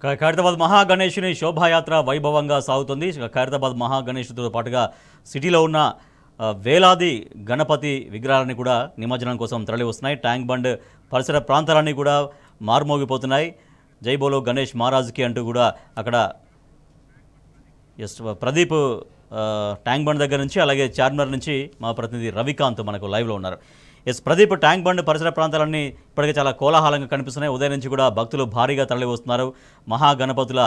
ఖైరతాబాద్ మహాగణేషుని శోభాయాత్ర వైభవంగా సాగుతుంది. ఖైరతాబాద్ మహాగణేషుతో పాటుగా సిటీలో ఉన్న వేలాది గణపతి విగ్రహాలని కూడా నిమజ్జనం కోసం తరలి వస్తున్నాయి. ట్యాంక్ బండ్ పరిసర ప్రాంతాలన్నీ కూడా మారుమోగిపోతున్నాయి. జై బోలో గణేష్ మహారాజ్కి అంటూ కూడా అక్కడ ప్రదీప్ ట్యాంక్ బండ్ దగ్గర నుంచి, అలాగే చార్మినార్ నుంచి మా ప్రతినిధి రవికాంత్ మనకు లైవ్లో ఉన్నారు. ప్రదీప్, ట్యాంక్ బండ్ పరిసర ప్రాంతాలన్నీ ఇప్పటికే చాలా కోలాహలంగా కనిపిస్తున్నాయి. ఉదయం నుంచి కూడా భక్తులు భారీగా తరలి వస్తున్నారు మహాగణపతుల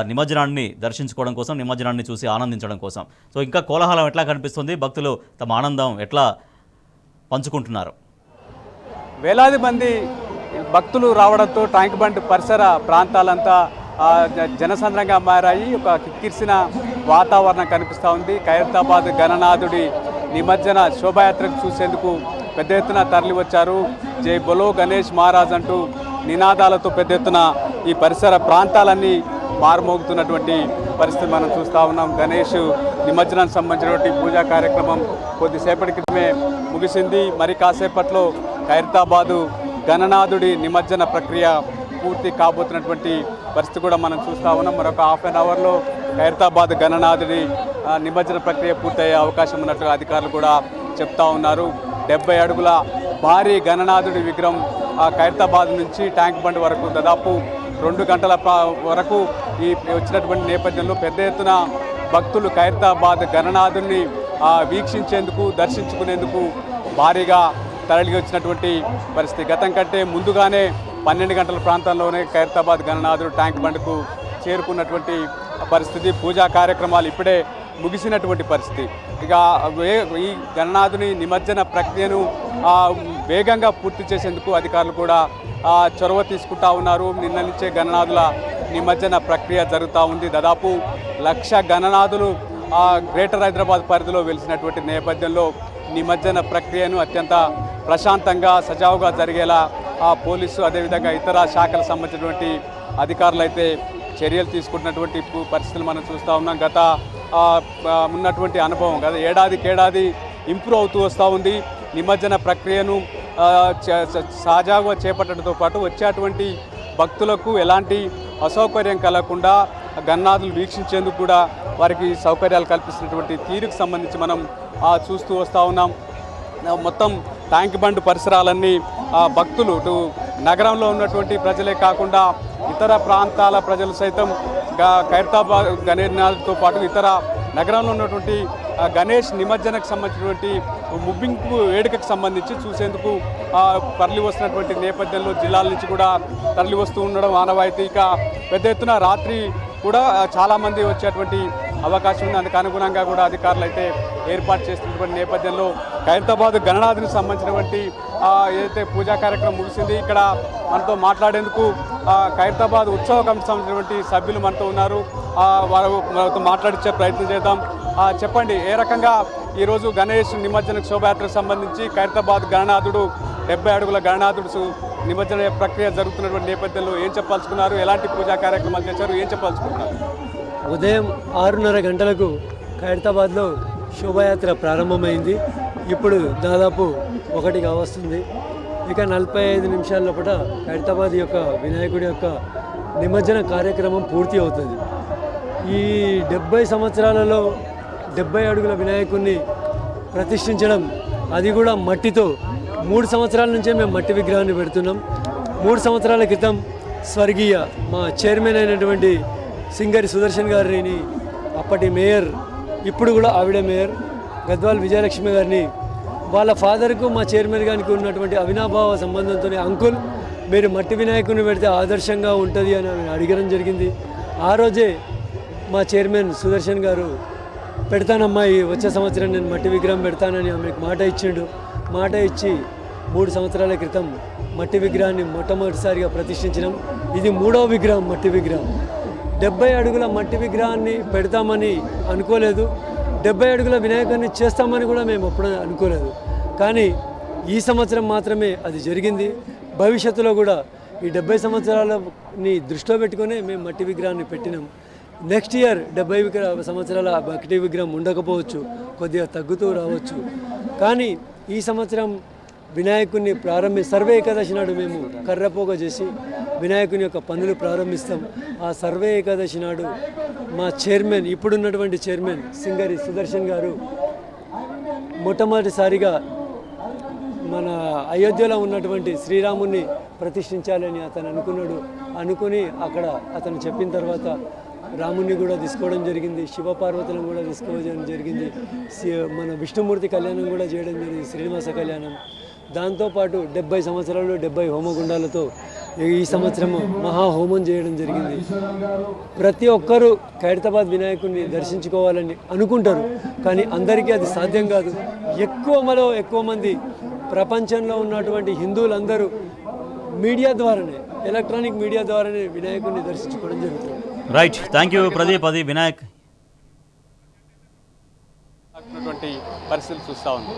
నిమజ్జనాన్ని దర్శించుకోవడం కోసం, నిమజ్జనాన్ని చూసి ఆనందించడం కోసం. సో ఇంకా కోలాహలం ఎట్లా కనిపిస్తుంది, భక్తులు తమ ఆనందం ఎట్లా పంచుకుంటున్నారు? వేలాది మంది భక్తులు రావడంతో ట్యాంక్ బండ్ పరిసర ప్రాంతాలంతా జనసంద్రంగా మారాయి. ఒక కిక్కిరిసిన వాతావరణం కనిపిస్తూ ఉంది. ఖైరతాబాద్ గణనాథుడి నిమజ్జన శోభాయాత్రకు చూసేందుకు పెద్ద ఎత్తున తరలి వచ్చారు. జై బోలో గణేష్ మహారాజ్ అంటూ నినాదాలతో పెద్ద ఎత్తున ఈ పరిసర ప్రాంతాలన్నీ మారుమోగుతున్నటువంటి పరిస్థితి మనం చూస్తూ ఉన్నాం. గణేష్ నిమజ్జనానికి సంబంధించినటువంటి పూజా కార్యక్రమం కొద్దిసేపటి క్రితమే ముగిసింది. మరి కాసేపట్లో ఖైరతాబాదు గణనాథుడి నిమజ్జన ప్రక్రియ పూర్తి కాబోతున్నటువంటి పరిస్థితి కూడా మనం చూస్తూ ఉన్నాం. మరొక హాఫ్ అన్ అవర్లో ఖైరతాబాద్ గణనాథుడి నిమజ్జన ప్రక్రియ పూర్తయ్యే అవకాశం ఉన్నట్లుగా అధికారులు కూడా చెప్తా ఉన్నారు. 70 అడుగుల భారీ గణనాథుడి విగ్రహం ఖైరతాబాద్ నుంచి ట్యాంక్ బండ్ వరకు దాదాపు 2 గంటల వరకు ఈ వచ్చినటువంటి నేపథ్యంలో పెద్ద ఎత్తున భక్తులు ఖైరతాబాద్ గణనాథుడిని వీక్షించేందుకు, దర్శించుకునేందుకు భారీగా తరలి వచ్చినటువంటి పరిస్థితి. గతం కంటే ముందుగానే 12 గంటల ప్రాంతంలోనే ఖైరతాబాద్ గణనాథుడు ట్యాంక్ బండ్కు చేరుకున్నటువంటి పరిస్థితి. పూజా కార్యక్రమాలు ఇప్పుడే ముగిసినటువంటి పరిస్థితి. ఇక ఈ గణనాథుని నిమజ్జన ప్రక్రియను వేగంగా పూర్తి చేసేందుకు అధికారులు కూడా చొరవ తీసుకుంటా ఉన్నారు. నిన్న నుంచే గణనాథుల నిమజ్జన ప్రక్రియ జరుగుతూ ఉంది. దాదాపు 1,00,000 గణనాథులు గ్రేటర్ హైదరాబాద్ పరిధిలో వెలిసినటువంటి నేపథ్యంలో నిమజ్జన ప్రక్రియను అత్యంత ప్రశాంతంగా, సజావుగా జరిగేలా పోలీసు, అదేవిధంగా ఇతర శాఖలకు సంబంధించినటువంటి అధికారులు అయితే చర్యలు తీసుకుంటున్నటువంటి పరిస్థితులు మనం చూస్తూ ఉన్నాం. గత ఉన్నటువంటి అనుభవం గత ఏడాదికేడాది ఇంప్రూవ్ అవుతూ వస్తూ ఉంది. నిమజ్జన ప్రక్రియను సజావుగా చేపట్టడంతో పాటు వచ్చేటువంటి భక్తులకు ఎలాంటి అసౌకర్యం కలగకుండా గణనాథులు వీక్షించేందుకు కూడా వారికి సౌకర్యాలు కల్పిస్తున్నటువంటి తీరుకు సంబంధించి మనం చూస్తూ వస్తూ ఉన్నాం. మొత్తం ట్యాంక్ బండ్ పరిసరాలన్నీ భక్తులు నగరంలో ఉన్నటువంటి ప్రజలే కాకుండా ఇతర ప్రాంతాల ప్రజలు సైతం ఖైరతాబాద్ గణనాథుడితో పాటు ఇతర నగరంలో ఉన్నటువంటి గణేష్ నిమజ్జనకు సంబంధించినటువంటి ముగింపు వేడుకకు సంబంధించి చూసేందుకు తరలి వస్తున్నటువంటి నేపథ్యంలో జిల్లాల నుంచి కూడా తరలి వస్తూ ఉండడం ఆనవాయితీ. ఇక పెద్ద ఎత్తున రాత్రి కూడా చాలామంది వచ్చేటువంటి అవకాశం ఉంది. అందుకు అనుగుణంగా కూడా అధికారులు అయితే ఏర్పాటు చేస్తున్నటువంటి నేపథ్యంలో ఖైరతాబాద్ గణనాథునికి సంబంధించినటువంటి ఏదైతే పూజా కార్యక్రమం ముగిసింది. ఇక్కడ మనతో మాట్లాడేందుకు ఖైరతాబాద్ ఉత్సవ కమిటీకి సంబంధించినటువంటి సభ్యులు మనతో ఉన్నారు. వారితో మాట్లాడించే ప్రయత్నం చేద్దాం. చెప్పండి, ఏ రకంగా ఈరోజు గణేష్ నిమజ్జన శోభయాత్రకు సంబంధించి ఖైరతాబాద్ గణనాథుడు 70 అడుగుల గణనాథుడు నిమజ్జన ప్రక్రియ జరుగుతున్నటువంటి నేపథ్యంలో ఏం చెప్పాల్చుకున్నారు, ఎలాంటి పూజా కార్యక్రమాలు చేశారు, ఏం చెప్పాల్చుకున్నారు? ఉదయం 6:30 గంటలకు ఖైరతాబాద్లో శోభాయాత్ర ప్రారంభమైంది. ఇప్పుడు దాదాపు 1 వస్తుంది. ఇక 45 నిమిషాల లోపల ఖైరతాబాద్ యొక్క వినాయకుడి యొక్క నిమజ్జన కార్యక్రమం పూర్తి అవుతుంది. ఈ 70 సంవత్సరాలలో 70 అడుగుల వినాయకుడిని ప్రతిష్ఠించడం, అది కూడా మట్టితో. 3 సంవత్సరాల నుంచే మేము మట్టి విగ్రహాన్ని పెడుతున్నాం. 3 సంవత్సరాల క్రితం స్వర్గీయ మా చైర్మన్ అయినటువంటి సింగరి సుదర్శన్ గారిని, అప్పటి మేయర్, ఇప్పుడు కూడా ఆవిడే మేయర్ గద్వాల్ విజయలక్ష్మి గారిని, వాళ్ళ ఫాదర్కు మా చైర్మన్ గారికి ఉన్నటువంటి అవినాభావ సంబంధంతో అంకుల్ మీరు మట్టి వినాయకుడిని పెడితే ఆదర్శంగా ఉంటుంది అని అడగడం జరిగింది. ఆ రోజే మా చైర్మన్ సుదర్శన్ గారు పెడతానమ్మా, ఈ వచ్చే సంవత్సరం నేను మట్టి విగ్రహం పెడతానని ఆమెకు మాట ఇచ్చిండు. మాట ఇచ్చి 3 సంవత్సరాల క్రితం మట్టి విగ్రహాన్ని మొట్టమొదటిసారిగా ప్రతిష్ఠించినాం. ఇది 3వ విగ్రహం, మట్టి విగ్రహం. 70 అడుగుల మట్టి విగ్రహాన్ని పెడతామని అనుకోలేదు. 70 అడుగుల వినాయకుడిని చేస్తామని కూడా మేము ఎప్పుడూ అనుకోలేదు. కానీ ఈ సంవత్సరం మాత్రమే అది జరిగింది. భవిష్యత్తులో కూడా ఈ 70 సంవత్సరాలని దృష్టిలో పెట్టుకునే మేము మట్టి విగ్రహాన్ని పెట్టినాం. నెక్స్ట్ ఇయర్ 70 సంవత్సరాల మట్టి విగ్రహం ఉండకపోవచ్చు, కొద్దిగా తగ్గుతూ రావచ్చు. కానీ ఈ సంవత్సరం వినాయకుడిని సర్వే ఏకాదశి నాడు మేము కర్రపోగ చేసి వినాయకుని యొక్క పనులు ప్రారంభిస్తాం. ఆ సర్వే ఏకాదశి నాడు మా చైర్మన్, ఇప్పుడున్నటువంటి చైర్మన్ సింగరి సుదర్శన్ గారు మొట్టమొదటిసారిగా మన అయోధ్యలో ఉన్నటువంటి శ్రీరాముని ప్రతిష్ఠించాలని అతను అనుకుని అక్కడ అతను చెప్పిన తర్వాత రాముని కూడా తీసుకోవడం జరిగింది, శివపార్వతులను కూడా తీసుకోవడం జరిగింది, మన విష్ణుమూర్తి కళ్యాణం కూడా చేయడం జరిగింది, శ్రీనివాస కళ్యాణం. దాంతోపాటు 70 సంవత్సరాలు 70 హోమగుండాలతో ఈ సంవత్సరము మహాహోమం చేయడం జరిగింది. ప్రతి ఒక్కరూ ఖైరతాబాద్ వినాయకుడిని దర్శించుకోవాలని అనుకుంటారు, కానీ అందరికీ అది సాధ్యం కాదు. ఎక్కువ మంది ప్రపంచంలో ఉన్నటువంటి హిందువులందరూ మీడియా ద్వారానే, ఎలక్ట్రానిక్ మీడియా ద్వారానే వినాయకుడిని దర్శించుకోవడం జరుగుతుంది. Right, thank you Pradeep. అది వినాయక్ పరిస్థితులు చూస్తూ ఉంది.